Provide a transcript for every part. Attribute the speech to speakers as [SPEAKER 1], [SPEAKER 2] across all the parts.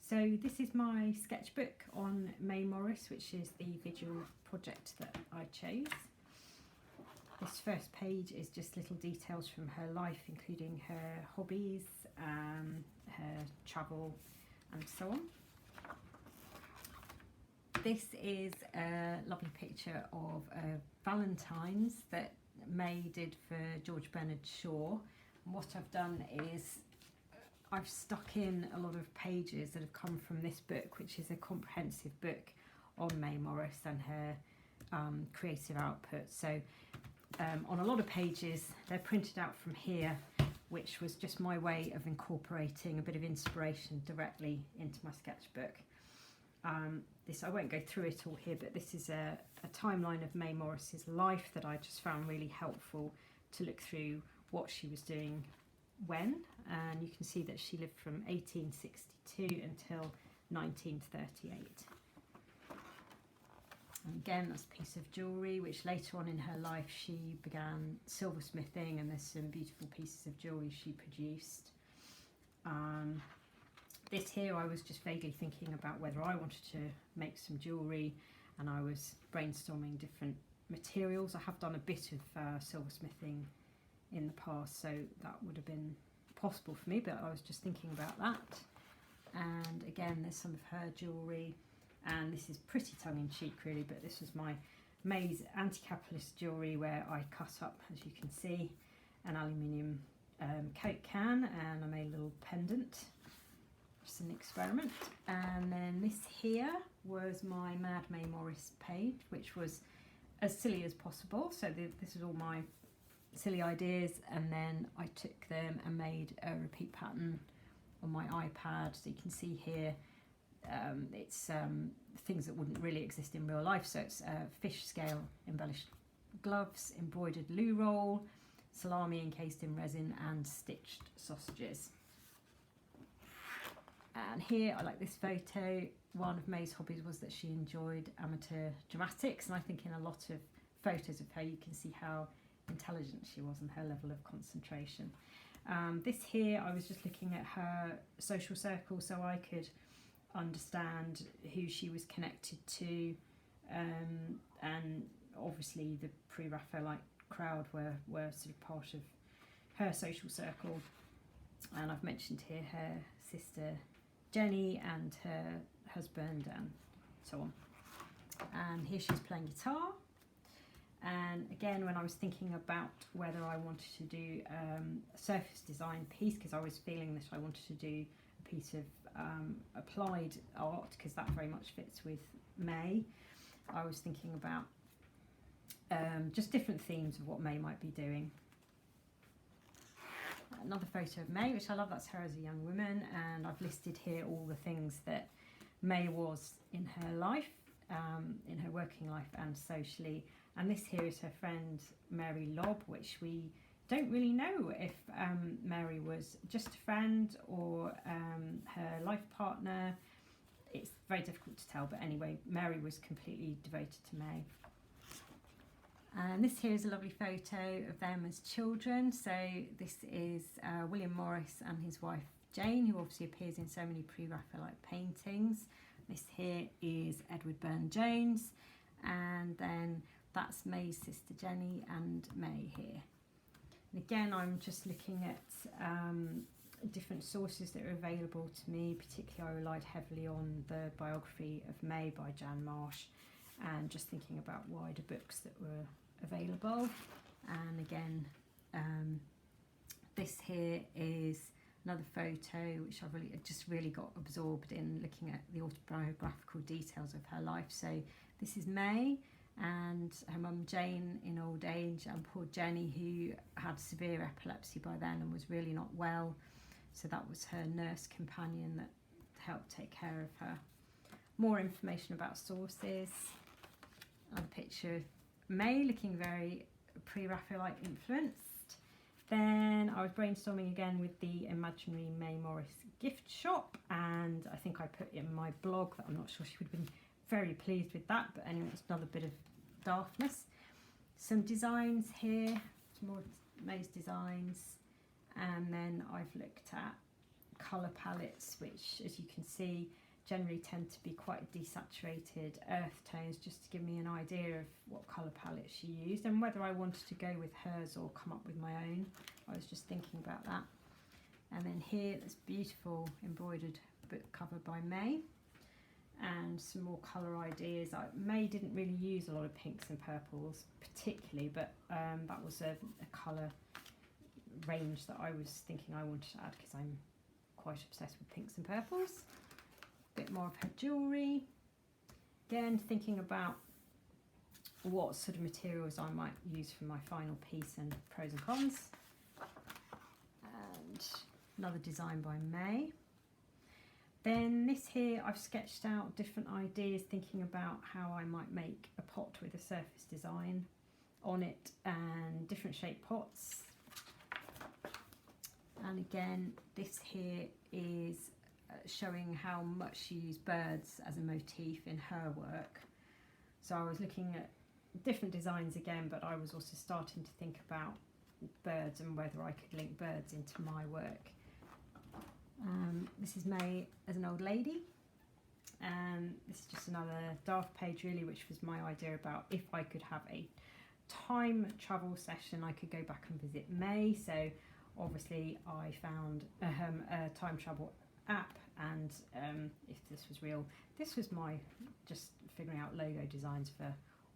[SPEAKER 1] So this is my sketchbook on May Morris, which is the visual project that I chose. This first page is just little details from her life, including her hobbies, her travel and so on. This is a lovely picture of a Valentine's that May did for George Bernard Shaw. And what I've done is I've stuck in a lot of pages that have come from this book, which is a comprehensive book on May Morris and her creative output. So on a lot of pages they're printed out from here, which was just my way of incorporating a bit of inspiration directly into my sketchbook. This, I won't go through it all here, but this is a timeline of May Morris's life that I just found really helpful to look through what she was doing when, and you can see that she lived from 1862 until 1938. And again, that's a piece of jewellery which later on in her life she began silversmithing, and there's some beautiful pieces of jewellery she produced. This here, I was just vaguely thinking about whether I wanted to make some jewellery, and I was brainstorming different materials. I have done a bit of silversmithing in the past, so that would have been possible for me, but I was just thinking about that. And again, there's some of her jewellery, and this is pretty tongue-in-cheek really, but this was my May's anti-capitalist jewellery, where I cut up, as you can see, an aluminium Coke can, and I made a little pendant. Just an experiment. And then this here was my Mad May Morris page, which was as silly as possible. So this is all my silly ideas, and then I took them and made a repeat pattern on my iPad. So you can see here it's things that wouldn't really exist in real life. So it's fish scale embellished gloves, embroidered loo roll, salami encased in resin, and stitched sausages. And here I like this photo. One of May's hobbies was that she enjoyed amateur dramatics, and I think in a lot of photos of her you can see how intelligent she was and her level of concentration. This here, I was just looking at her social circle so I could understand who she was connected to, and obviously the pre-Raphaelite crowd were sort of part of her social circle. And I've mentioned here her sister Jenny and her husband and so on. And here she's playing guitar. And again, when I was thinking about whether I wanted to do a surface design piece, because I was feeling that I wanted to do a piece of applied art, because that very much fits with May, I was thinking about just different themes of what May might be doing. Another photo of May, which I love, that's her as a young woman, and I've listed here all the things that May was in her life, in her working life and socially. And this here is her friend Mary Lobb, which we don't really know if Mary was just a friend or her life partner. It's very difficult to tell, but anyway, Mary was completely devoted to May. And this here is a lovely photo of them as children. So this is William Morris and his wife Jane, who obviously appears in so many pre-Raphaelite paintings. This here is Edward Burne-Jones, and then that's May's sister Jenny and May here. And again, I'm just looking at different sources that are available to me. Particularly, I relied heavily on the biography of May by Jan Marsh, and just thinking about wider books that were available. And again, this here is another photo which I just really got absorbed in, looking at the autobiographical details of her life. So this is May and her mum Jane in old age, and poor Jenny, who had severe epilepsy by then and was really not well. So that was her nurse companion that helped take care of her. More information about sources. Another picture of May looking very pre-Raphaelite influenced. Then I was brainstorming again with the imaginary May Morris gift shop, and I think I put in my blog that I'm not sure she would have been very pleased with that, but anyway, it's another bit of daftness. Some designs here, some more May's designs, and then I've looked at colour palettes, which, as you can see, generally tend to be quite desaturated earth tones, just to give me an idea of what colour palette she used and whether I wanted to go with hers or come up with my own. I was just thinking about that. And then here, this beautiful embroidered book cover by May, and some more colour ideas. May didn't really use a lot of pinks and purples particularly, but that was a colour range that I was thinking I wanted to add because I'm quite obsessed with pinks and purples. A bit more of her jewellery. Again, thinking about what sort of materials I might use for my final piece and pros and cons. And another design by May. Then this here, I've sketched out different ideas, thinking about how I might make a pot with a surface design on it and different shaped pots. And again, this here is showing how much she used birds as a motif in her work. So I was looking at different designs again, but I was also starting to think about birds and whether I could link birds into my work. This is May as an old lady, and this is just another draft page really, which was my idea about if I could have a time travel session, I could go back and visit May. So obviously I found a time travel app, and if this was real, this was my just figuring out logo designs for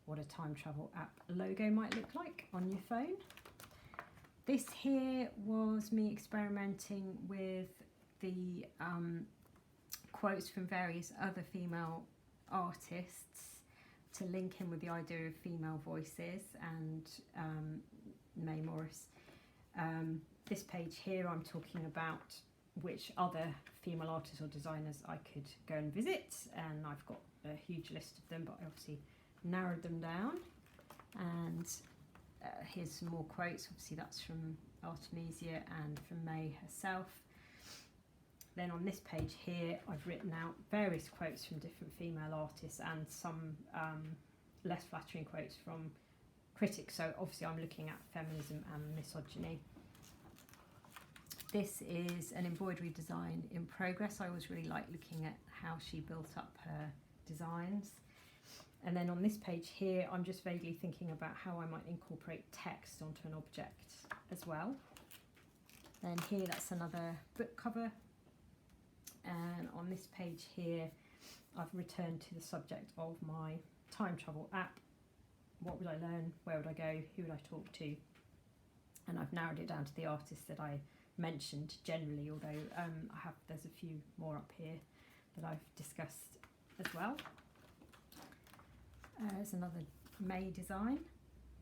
[SPEAKER 1] what a time travel app logo might look like on your phone. This here was me experimenting with the quotes from various other female artists to link in with the idea of female voices and May Morris. This page here, I'm talking about which other female artists or designers I could go and visit, and I've got a huge list of them, but I obviously narrowed them down. And here's some more quotes. Obviously that's from Artemisia and from May herself. Then on this page here, I've written out various quotes from different female artists and some less flattering quotes from critics. So obviously I'm looking at feminism and misogyny. This is an embroidery design in progress. I always really like looking at how she built up her designs. And then on this page here, I'm just vaguely thinking about how I might incorporate text onto an object as well. Then here, that's another book cover. And on this page here, I've returned to the subject of my time travel app. What would I learn? Where would I go? Who would I talk to? And I've narrowed it down to the artists that I mentioned generally, although there's a few more up here that I've discussed as well. There's another May design,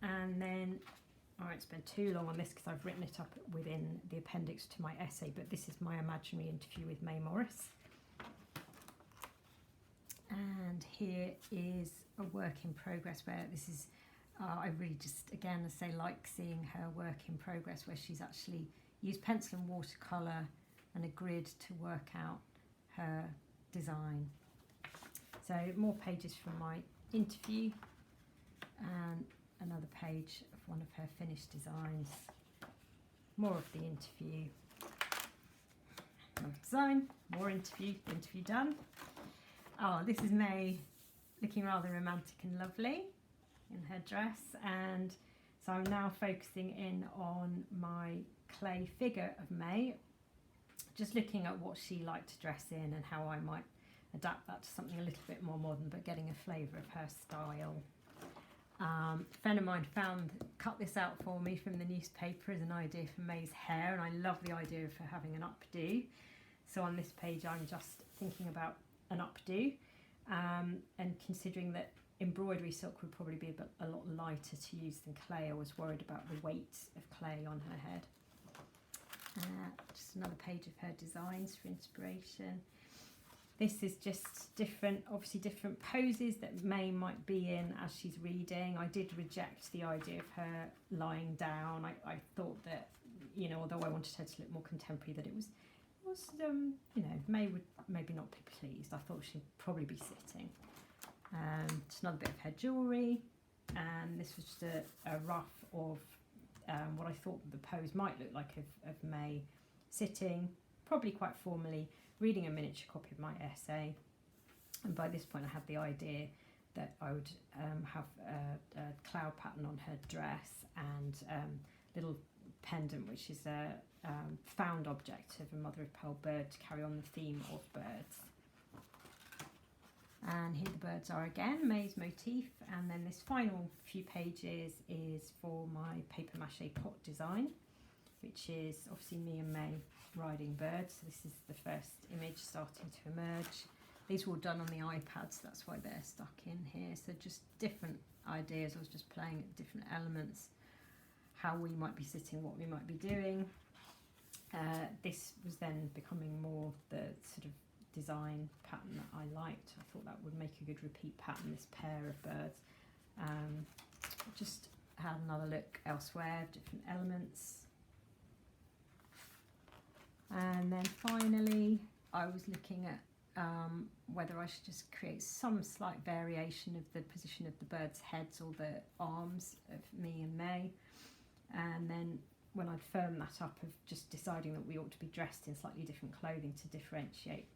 [SPEAKER 1] and then I won't spend too long on this because I've written it up within the appendix to my essay, but this is my imaginary interview with May Morris. And here is a work in progress where this is, I really just, again, I say, like seeing her work in progress where she's actually used pencil and watercolour and a grid to work out her design. So more pages from my interview and another page of one of her finished designs. More of the interview. Another design, more interview, the interview done. Oh, this is May looking rather romantic and lovely in her dress, and so I'm now focusing in on my clay figure of May, just looking at what she liked to dress in and how I might adapt that to something a little bit more modern, but getting a flavour of her style. A friend of mine cut this out for me from the newspaper as an idea for May's hair, and I love the idea of her having an updo. So on this page I'm just thinking about an updo, and considering that embroidery silk would probably be a lot lighter to use than clay, I was worried about the weight of clay on her head. Just another page of her designs for inspiration. This is just different, obviously different poses that May might be in as she's reading. I did reject the idea of her lying down. I thought that, you know, although I wanted her to look more contemporary, that it was you know, May would maybe not be pleased. I thought she'd probably be sitting. Just another bit of her jewellery, and this was just a rough of what I thought the pose might look like of May sitting. probably quite formally, reading a miniature copy of my essay. And by this point I had the idea that I would have a cloud pattern on her dress and little pendant, which is a found object of a mother-of-pearl bird to carry on the theme of birds. And here the birds are again, May's motif, and then this final few pages is for my paper mache pot design, which is obviously me and May riding birds. So this is the first image starting to emerge. These were all done on the iPad, so that's why they're stuck in here. So just different ideas. I was just playing at different elements, how we might be sitting, what we might be doing. This was then becoming more the sort of design pattern that I liked. I thought that would make a good repeat pattern, this pair of birds. Just had another look elsewhere, different elements. And then finally, I was looking at whether I should just create some slight variation of the position of the birds' heads or the arms of me and May. And then when I'd firmed that up, of just deciding that we ought to be dressed in slightly different clothing to differentiate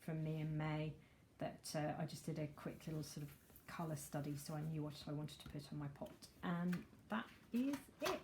[SPEAKER 1] from me and May, that I just did a quick little sort of colour study so I knew what I wanted to put on my pot. And that is it.